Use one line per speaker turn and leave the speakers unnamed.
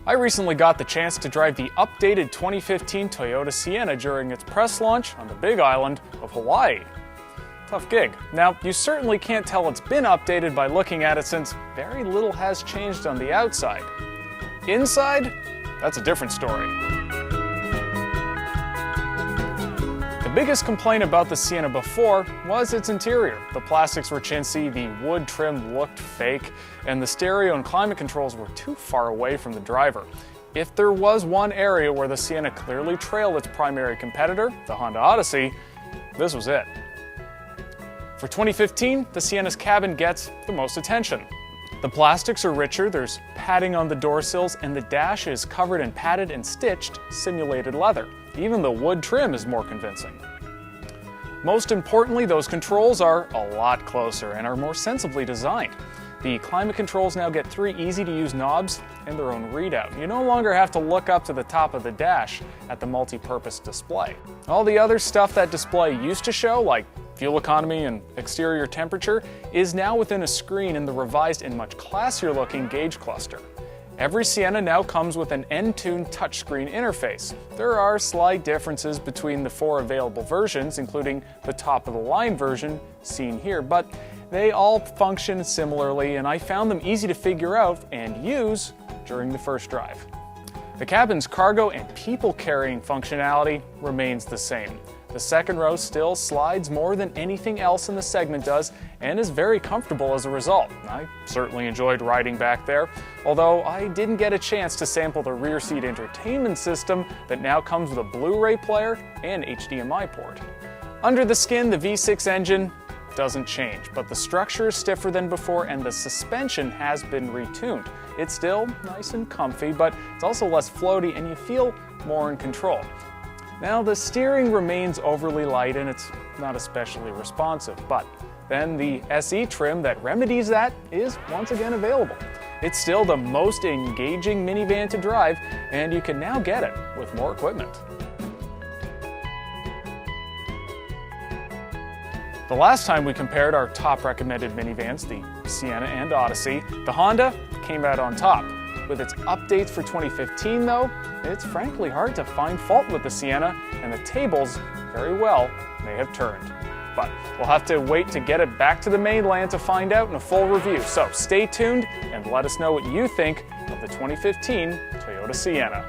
I recently got the chance to drive the updated 2015 Toyota Sienna during its press launch on the Big Island of Hawaii. Tough gig. Now, you certainly can't tell it's been updated by looking at it since very little has changed on the outside. Inside? That's a different story. The biggest complaint about the Sienna before was its interior. The plastics were chintzy, the wood trim looked fake, and the stereo and climate controls were too far away from the driver. If there was one area where the Sienna clearly trailed its primary competitor, the Honda Odyssey, this was it. For 2015, the Sienna's cabin gets the most attention. The plastics are richer, there's padding on the door sills, and the dash is covered in padded and stitched simulated leather. Even the wood trim is more convincing. Most importantly, those controls are a lot closer and are more sensibly designed. The climate controls now get 3 easy-to-use knobs and their own readout. You no longer have to look up to the top of the dash at the multi-purpose display. All the other stuff that display used to show, like fuel economy and exterior temperature, is now within a screen in the revised and much classier-looking gauge cluster. Every Sienna now comes with an end-tuned touchscreen interface. There are slight differences between the 4 available versions, including the top-of-the-line version seen here, but they all function similarly, and I found them easy to figure out and use during the first drive. The cabin's cargo and people-carrying functionality remains the same. The second row still slides more than anything else in the segment does and is very comfortable as a result. I certainly enjoyed riding back there, although I didn't get a chance to sample the rear seat entertainment system that now comes with a Blu-ray player and HDMI port. Under the skin, the V6 engine doesn't change, but the structure is stiffer than before and the suspension has been retuned. It's still nice and comfy, but it's also less floaty and you feel more in control. Now, the steering remains overly light and it's not especially responsive, but then the SE trim that remedies that is once again available. It's still the most engaging minivan to drive, and you can now get it with more equipment. The last time we compared our top recommended minivans, the Sienna and Odyssey, the Honda came out on top. With its updates for 2015 though, it's frankly hard to find fault with the Sienna, and the tables very well may have turned. But we'll have to wait to get it back to the mainland to find out in a full review, so stay tuned and let us know what you think of the 2015 Toyota Sienna.